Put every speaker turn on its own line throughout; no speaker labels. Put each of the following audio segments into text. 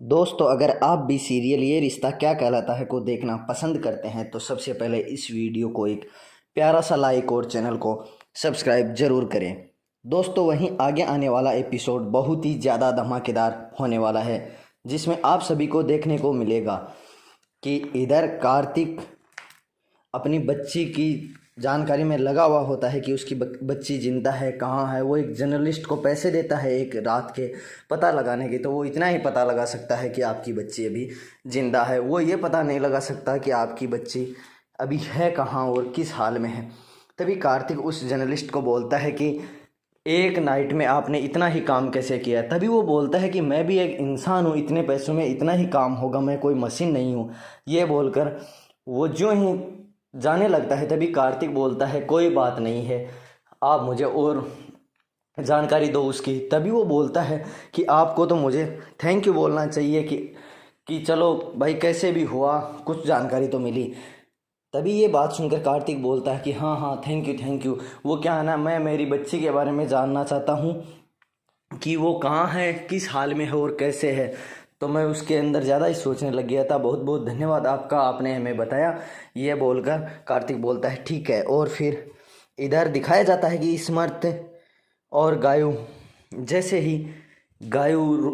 दोस्तों, अगर आप भी सीरियल ये रिश्ता क्या कहलाता है को देखना पसंद करते हैं तो सबसे पहले इस वीडियो को एक प्यारा सा लाइक और चैनल को सब्सक्राइब जरूर करें। दोस्तों, वहीं आगे आने वाला एपिसोड बहुत ही ज़्यादा धमाकेदार होने वाला है, जिसमें आप सभी को देखने को मिलेगा कि इधर कार्तिक अपनी बच्ची की जानकारी में लगा हुआ होता है कि उसकी बच्ची जिंदा है, कहाँ है। वो एक जर्नलिस्ट को पैसे देता है एक रात के पता लगाने के, तो वो इतना ही पता लगा सकता है कि आपकी बच्ची अभी जिंदा है। वो ये पता नहीं लगा सकता कि आपकी बच्ची अभी है कहाँ और किस हाल में है। तभी कार्तिक उस जर्नलिस्ट को बोलता है कि एक नाइट में आपने इतना ही काम कैसे किया। तभी वो बोलता है कि मैं भी एक इंसान हूँ, इतने पैसों में इतना ही काम होगा, मैं कोई मशीन नहीं हूँ। ये बोलकर वो जो ही जाने लगता है, तभी कार्तिक बोलता है कोई बात नहीं है, आप मुझे और जानकारी दो उसकी। तभी वो बोलता है कि आपको तो मुझे थैंक यू बोलना चाहिए कि चलो भाई, कैसे भी हुआ कुछ जानकारी तो मिली। तभी ये बात सुनकर कार्तिक बोलता है कि हाँ हाँ, थैंक यू। वो क्या है ना, मैं मेरी बच्ची के बारे में जानना चाहता हूँ कि वो कहाँ है, किस हाल में है और कैसे है। तो मैं उसके अंदर ज़्यादा ही सोचने लग गया था। बहुत बहुत धन्यवाद आपका, आपने हमें बताया। ये बोलकर कार्तिक बोलता है ठीक है। और फिर इधर दिखाया जाता है कि स्मर्थ और गायू, जैसे ही गायू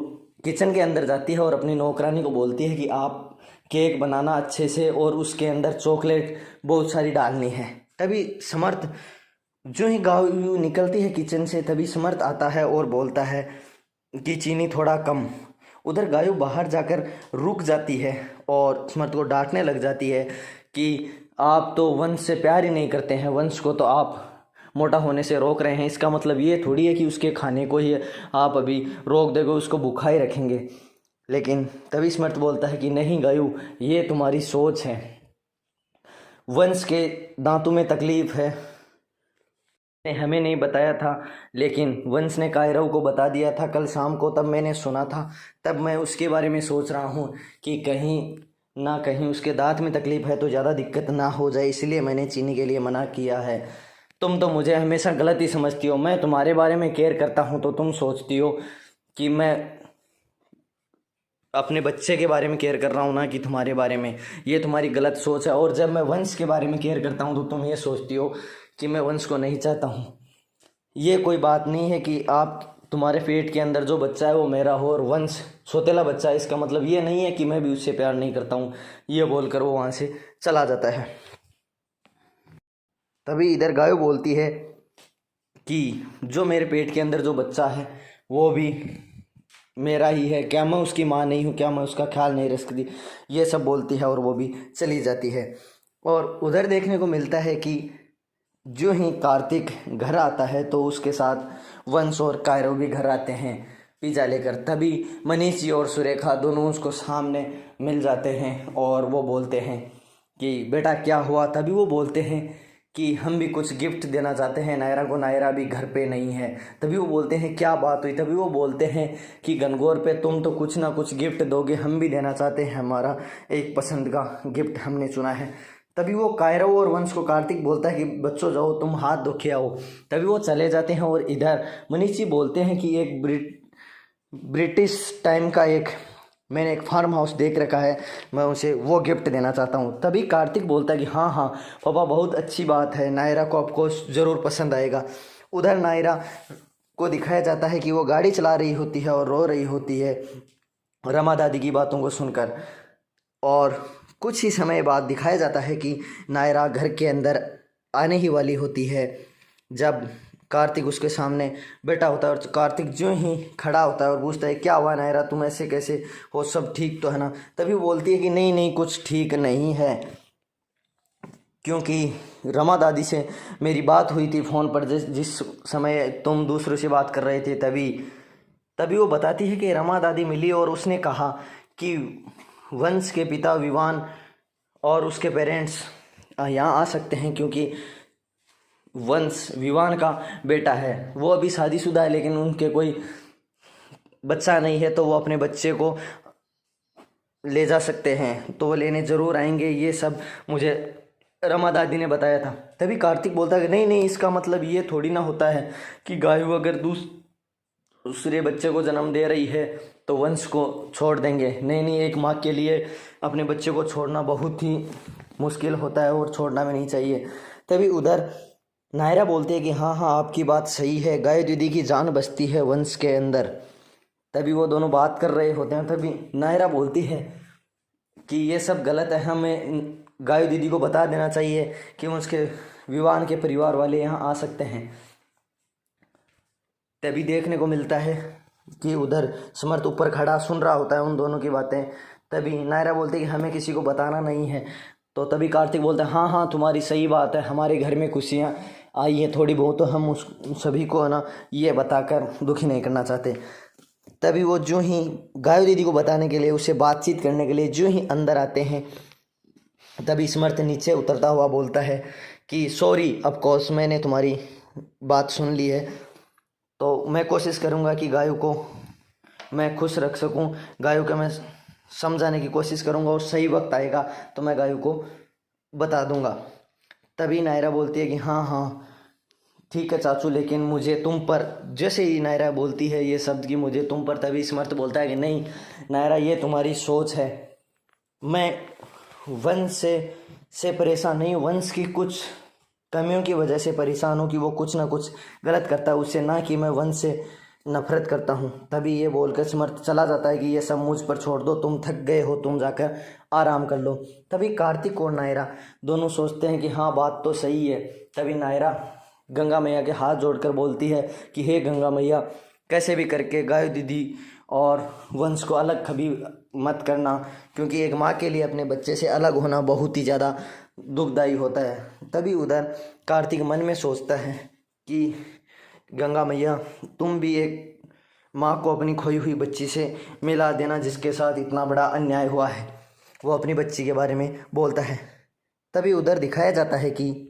किचन के अंदर जाती है और अपनी नौकरानी को बोलती है कि आप केक बनाना अच्छे से और उसके अंदर चॉकलेट बहुत सारी डालनी है। तभी समर्थ, जो ही गायू निकलती है किचन से, तभी समर्थ आता है और बोलता है कि चीनी थोड़ा कम। उधर गायू बाहर जाकर रुक जाती है और समर्थ को डांटने लग जाती है कि आप तो वंश से प्यार ही नहीं करते हैं, वंश को तो आप मोटा होने से रोक रहे हैं। इसका मतलब ये थोड़ी है कि उसके खाने को ही आप अभी रोक देंगे, उसको भूखा ही रखेंगे। लेकिन तभी समर्थ बोलता है कि नहीं गायू, ये तुम्हारी सोच है, वंश के दांतों में तकलीफ है, ने हमें नहीं बताया था, लेकिन वंश ने कायरव को बता दिया था कल शाम को, तब मैंने सुना था। तब मैं उसके बारे में सोच रहा हूँ कि कहीं ना कहीं उसके दांत में तकलीफ है तो ज़्यादा दिक्कत ना हो जाए, इसलिए मैंने चीनी के लिए मना किया है। तुम तो मुझे हमेशा गलत ही समझती हो। मैं तुम्हारे बारे में केयर करता हूँ तो तुम सोचती हो कि मैं अपने बच्चे के बारे में केयर कर रहा हूँ, ना कि तुम्हारे बारे में। ये तुम्हारी गलत सोच है। और जब मैं वंश के बारे में केयर करता हूँ तो तुम ये सोचती हो कि मैं वंश को नहीं चाहता हूँ। ये कोई बात नहीं है कि आप, तुम्हारे पेट के अंदर जो बच्चा है वो मेरा हो और वंश सौतेला बच्चा है। इसका मतलब ये नहीं है कि मैं भी उससे प्यार नहीं करता हूँ। ये बोलकर वो वहाँ से चला जाता है। तभी इधर गायो बोलती है कि जो मेरे पेट के अंदर जो बच्चा है वो भी मेरा ही है, क्या मैं उसकी माँ नहीं हूँ, क्या मैं उसका ख्याल नहीं रख सकती। ये सब बोलती है और वो भी चली जाती है। और उधर देखने को मिलता है कि जो ही कार्तिक घर आता है तो उसके साथ वंश और कायरव भी घर आते हैं पिज़्ज़ा लेकर। तभी मनीष जी और सुरेखा दोनों उसको सामने मिल जाते हैं और वो बोलते हैं कि बेटा क्या हुआ। तभी वो बोलते हैं कि हम भी कुछ गिफ्ट देना चाहते हैं नायरा को, नायरा भी घर पे नहीं है। तभी वो बोलते हैं क्या बात हुई। तभी वो बोलते हैं कि गनगौर पे तुम तो कुछ ना कुछ गिफ्ट दोगे, हम भी देना चाहते हैं, हमारा एक पसंद का गिफ्ट हमने चुना है। तभी वो कायरव और वंश को कार्तिक बोलता है कि बच्चों जाओ, तुम हाथ धो के आओ। तभी वो चले जाते हैं और इधर मनीष जी बोलते हैं कि एक ब्रिटिश टाइम का मैंने एक फार्म हाउस देख रखा है, मैं उसे वो गिफ्ट देना चाहता हूँ। तभी कार्तिक बोलता है कि हाँ हाँ पापा, बहुत अच्छी बात है, नायरा को आपको ज़रूर पसंद आएगा। उधर नायरा को दिखाया जाता है कि वो गाड़ी चला रही होती है और रो रही होती है रमा दादी की बातों को सुनकर। और कुछ ही समय बाद दिखाया जाता है कि नायरा घर के अंदर आने ही वाली होती है जब कार्तिक उसके सामने बैठा होता है। और कार्तिक जो ही खड़ा होता है और पूछता है क्या हुआ नायरा, तुम ऐसे कैसे हो, सब ठीक तो है ना। तभी वो बोलती है कि नहीं नहीं, कुछ ठीक नहीं है, क्योंकि रमा दादी से मेरी बात हुई थी फ़ोन पर जिस समय तुम दूसरों से बात कर रहे थे। तभी तभी वो बताती है कि रमा दादी मिली और उसने कहा कि वंश के पिता विवान और उसके पेरेंट्स यहाँ आ सकते हैं, क्योंकि वंश विवान का बेटा है। वो अभी शादीशुदा है लेकिन उनके कोई बच्चा नहीं है, तो वो अपने बच्चे को ले जा सकते हैं, तो वो लेने ज़रूर आएंगे। ये सब मुझे रमा दादी ने बताया था। तभी कार्तिक बोलता है कि नहीं नहीं, इसका मतलब ये थोड़ी ना होता है कि गायू अगर दूसरे बच्चे को जन्म दे रही है तो वंश को छोड़ देंगे। नहीं नहीं, एक माँ के लिए अपने बच्चे को छोड़ना बहुत ही मुश्किल होता है और छोड़ना भी नहीं चाहिए। तभी उधर नायरा बोलती है कि हाँ हाँ आपकी बात सही है, गाय दीदी की जान बसती है वंश के अंदर। तभी वो दोनों बात कर रहे होते हैं, तभी नायरा बोलती है कि ये सब गलत है, हमें गाय दीदी को बता देना चाहिए कि उसके विवान के परिवार वाले यहाँ आ सकते हैं। तभी देखने को मिलता है कि उधर समर्थ ऊपर खड़ा सुन रहा होता है उन दोनों की बातें। तभी नायरा बोलती है कि हमें किसी को बताना नहीं है। तो तभी कार्तिक बोलता है हाँ हाँ तुम्हारी सही बात है, हमारे घर में खुशियाँ आई है थोड़ी बहुत, तो हम उस सभी को है ना ये बताकर दुखी नहीं करना चाहते। तभी वो जो ही गाय दीदी को बताने के लिए, उससे बातचीत करने के लिए जो ही अंदर आते हैं, तभी समर्थ नीचे उतरता हुआ बोलता है कि सॉरी ऑफ कोर्स, मैंने तुम्हारी बात सुन ली है, तो मैं कोशिश करूँगा कि गायों को मैं खुश रख सकूँ, गायों को मैं समझाने की कोशिश करूँगा और सही वक्त आएगा तो मैं गायों को बता दूँगा। तभी नायरा बोलती है कि हाँ हाँ ठीक है चाचू, लेकिन मुझे तुम पर, जैसे ही नायरा बोलती है ये शब्द कि मुझे तुम पर, तभी समर्थ बोलता है कि नहीं नायरा ये तुम्हारी सोच है, मैं वंश से परेशान नहीं हूँ, वंश की कुछ कमियों की वजह से परेशान हूँ कि वो कुछ ना कुछ गलत करता है उससे, ना कि मैं वंश से नफरत करता हूँ। तभी ये बोलकर समर्थ चला जाता है कि ये सब मुझ पर छोड़ दो, तुम थक गए हो, तुम जाकर आराम कर लो। तभी कार्तिक और नायरा दोनों सोचते हैं कि हाँ बात तो सही है। तभी नायरा गंगा मैया के हाथ जोड़कर बोलती है कि हे गंगा मैया, कैसे भी करके गाय दीदी और वंश को अलग कभी मत करना, क्योंकि एक माँ के लिए अपने बच्चे से अलग होना बहुत ही ज़्यादा दुखदाई होता है। तभी उधर कार्तिक मन में सोचता है कि गंगा मैया तुम भी एक माँ को अपनी खोई हुई बच्ची से मिला देना जिसके साथ इतना बड़ा अन्याय हुआ है। वो अपनी बच्ची के बारे में बोलता है। तभी उधर दिखाया जाता है कि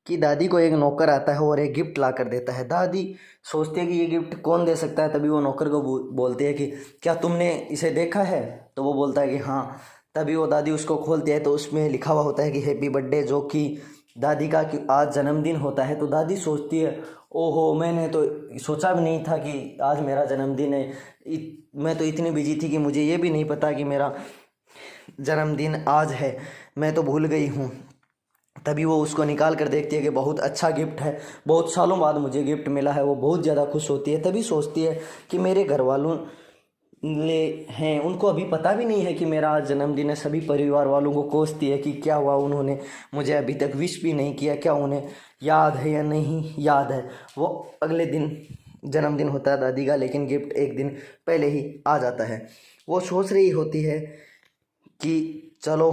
दादी को एक नौकर आता है और एक गिफ्ट ला कर देता है। दादी सोचती है कि ये गिफ्ट कौन दे सकता है। तभी वो नौकर को बोलती है कि क्या तुमने इसे देखा है? तो वो बोलता है कि हाँ। तभी वो दादी उसको खोलती है तो उसमें लिखा हुआ होता है कि हैप्पी बर्थडे, जो कि दादी का कि आज जन्मदिन होता है। तो दादी सोचती है ओहो, मैंने तो सोचा भी नहीं था कि आज मेरा जन्मदिन है, मैं तो इतनी बिजी थी कि मुझे ये भी नहीं पता कि मेरा जन्मदिन आज है, मैं तो भूल गई हूँ। तभी वो उसको निकाल कर देखती है कि बहुत अच्छा गिफ्ट है, बहुत सालों बाद मुझे गिफ्ट मिला है। वो बहुत ज़्यादा खुश होती है। तभी सोचती है कि मेरे घर वालों ले हैं, उनको अभी पता भी नहीं है कि मेरा आज जन्मदिन है। सभी परिवार वालों को कोसती है कि क्या हुआ, उन्होंने मुझे अभी तक विश भी नहीं किया, क्या उन्हें याद है या नहीं याद है। वो अगले दिन जन्मदिन होता है दादी का, लेकिन गिफ्ट एक दिन पहले ही आ जाता है। वो सोच रही होती है कि चलो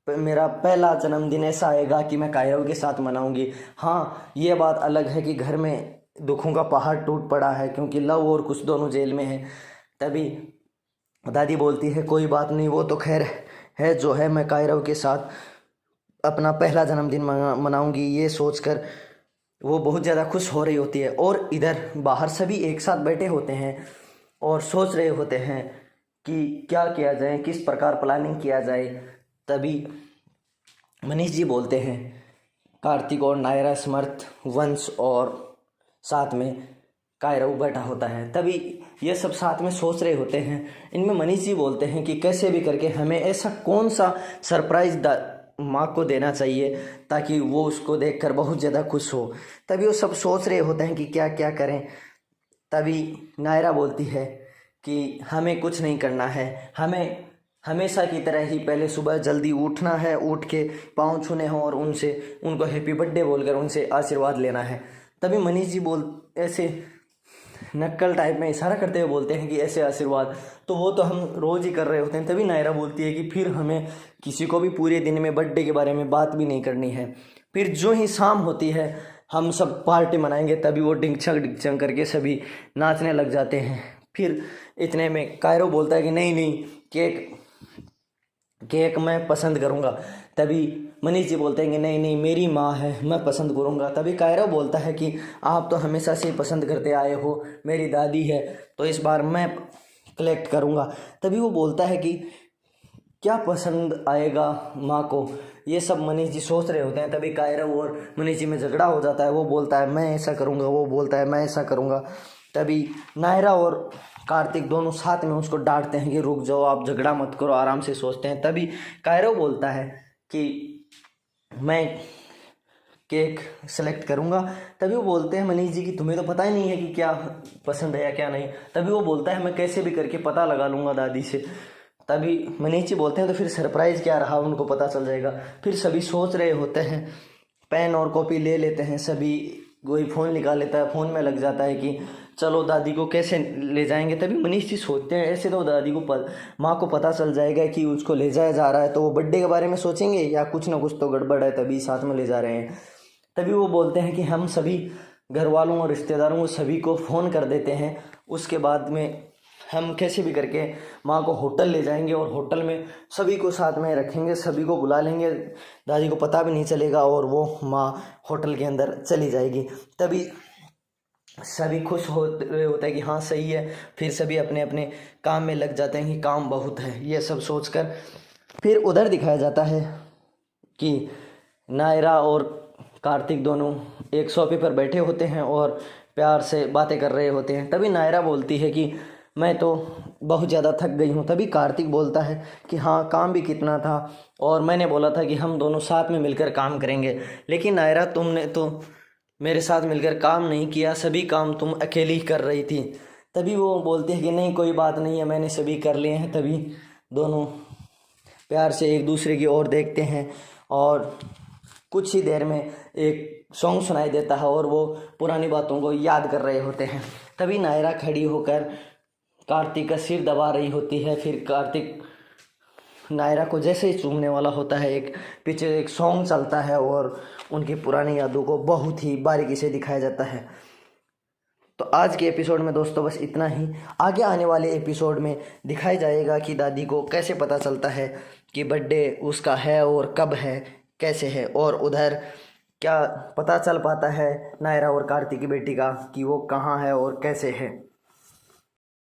मेरा पहला जन्मदिन ऐसा आएगा कि मैं कायरव के साथ मनाऊंगी। हाँ ये बात अलग है कि घर में दुखों का पहाड़ टूट पड़ा है, क्योंकि लव और कुछ दोनों जेल में हैं। तभी दादी बोलती है कोई बात नहीं, वो तो खैर है जो है, मैं कायरव के साथ अपना पहला जन्मदिन मनाऊंगी। ये सोचकर वो बहुत ज़्यादा खुश हो रही होती है। और इधर बाहर सभी एक साथ बैठे होते हैं और सोच रहे होते हैं कि क्या किया जाए, किस प्रकार प्लानिंग किया जाए। तभी मनीष जी बोलते हैं, कार्तिक और नायरा, समर्थ, वंश और साथ में कायरव बैठा होता है। तभी ये सब साथ में सोच रहे होते हैं। इनमें मनीष जी बोलते हैं कि कैसे भी करके हमें ऐसा कौन सा सरप्राइज माँ को देना चाहिए ताकि वो उसको देखकर बहुत ज़्यादा खुश हो। तभी वो सब सोच रहे होते हैं कि क्या क्या करें। तभी नायरा बोलती है कि हमें कुछ नहीं करना है, हमें हमेशा की तरह ही पहले सुबह जल्दी उठना है, उठ के पाँव छूने हैं और उनको हैप्पी बर्थडे बोलकर उनसे आशीर्वाद लेना है। तभी मनीष जी ऐसे नक्कल टाइप में इशारा करते हुए बोलते हैं कि ऐसे आशीर्वाद तो वो तो हम रोज़ ही कर रहे होते हैं। तभी नायरा बोलती है कि फिर हमें किसी को भी पूरे दिन में बर्थडे के बारे में बात भी नहीं करनी है। फिर जो ही शाम होती है हम सब पार्टी मनाएंगे। तभी वो डिंग करके सभी नाचने लग जाते हैं। फिर इतने में कायरो बोलता है कि नहीं नहीं, केक मैं पसंद करूँगा। तभी मनीष जी बोलते हैं कि नहीं नहीं, मेरी माँ है, मैं पसंद करूँगा। तभी कायरो बोलता है कि आप तो हमेशा से ही पसंद करते आए हो, मेरी दादी है तो इस बार मैं कलेक्ट करूँगा। तभी वो बोलता है कि क्या पसंद आएगा माँ को, ये सब मनीष जी सोच रहे होते हैं। तभी कायरो और मनीष जी में झगड़ा हो जाता है। वो बोलता है मैं ऐसा करूँगा, वो बोलता है मैं ऐसा करूँगा। तभी नायरा और कार्तिक दोनों साथ में उसको डांटते हैं कि रुक जाओ, आप झगड़ा मत करो, आराम से सोचते हैं। तभी कायरो बोलता है कि मैं केक सेलेक्ट करूँगा। तभी वो बोलते हैं मनीष जी कि तुम्हें तो पता ही नहीं है कि क्या पसंद है या क्या नहीं। तभी वो बोलता है मैं कैसे भी करके पता लगा लूँगा दादी से। तभी मनीष जी बोलते हैं तो फिर सरप्राइज़ क्या रहा उनको पता चल जाएगा। फिर सभी सोच रहे होते हैं, पेन और कॉपी ले लेते हैं सभी, कोई फ़ोन निकाल लेता है, फ़ोन में लग जाता है कि चलो दादी को कैसे ले जाएंगे। तभी मनीष जी सोचते हैं ऐसे तो दादी को माँ को पता चल जाएगा कि उसको ले जाया जा रहा है, तो वो बर्थडे के बारे में सोचेंगे या कुछ ना कुछ तो गड़बड़ है, तभी साथ में ले जा रहे हैं। तभी वो बोलते हैं कि हम सभी घर वालों और रिश्तेदारों को सभी को फ़ोन कर देते हैं, उसके बाद में हम कैसे भी करके माँ को होटल ले जाएंगे और होटल में सभी को साथ में रखेंगे, सभी को बुला लेंगे, दादी को पता भी नहीं चलेगा और वो माँ होटल के अंदर चली जाएगी। तभी सभी खुश होते होते हैं कि हाँ सही है। फिर सभी अपने अपने काम में लग जाते हैं कि काम बहुत है, ये सब सोचकर फिर उधर दिखाया जाता है कि नायरा और कार्तिक दोनों एक सोफे पर बैठे होते हैं और प्यार से बातें कर रहे होते हैं। तभी नायरा बोलती है कि मैं तो बहुत ज़्यादा थक गई हूँ। तभी कार्तिक बोलता है कि हाँ काम भी कितना था और मैंने बोला था कि हम दोनों साथ में मिलकर काम करेंगे, लेकिन नायरा तुमने तो मेरे साथ मिलकर काम नहीं किया, सभी काम तुम अकेली ही कर रही थी। तभी वो बोलते हैं कि नहीं कोई बात नहीं है, मैंने सभी कर लिए हैं। तभी दोनों प्यार से एक दूसरे की ओर देखते हैं और कुछ ही देर में एक सॉन्ग सुनाई देता है और वो पुरानी बातों को याद कर रहे होते हैं। तभी नायरा खड़ी होकर कार्तिक का सिर दबा रही होती है। फिर कार्तिक नायरा को जैसे ही चूमने वाला होता है, एक पीछे एक सॉन्ग चलता है और उनकी पुरानी यादों को बहुत ही बारीकी से दिखाया जाता है। तो आज के एपिसोड में दोस्तों बस इतना ही। आगे आने वाले एपिसोड में दिखाया जाएगा कि दादी को कैसे पता चलता है कि बर्थडे उसका है और कब है, कैसे है, और उधर क्या पता चल पाता है नायरा और कार्तिक की बेटी का कि वो कहाँ है और कैसे है।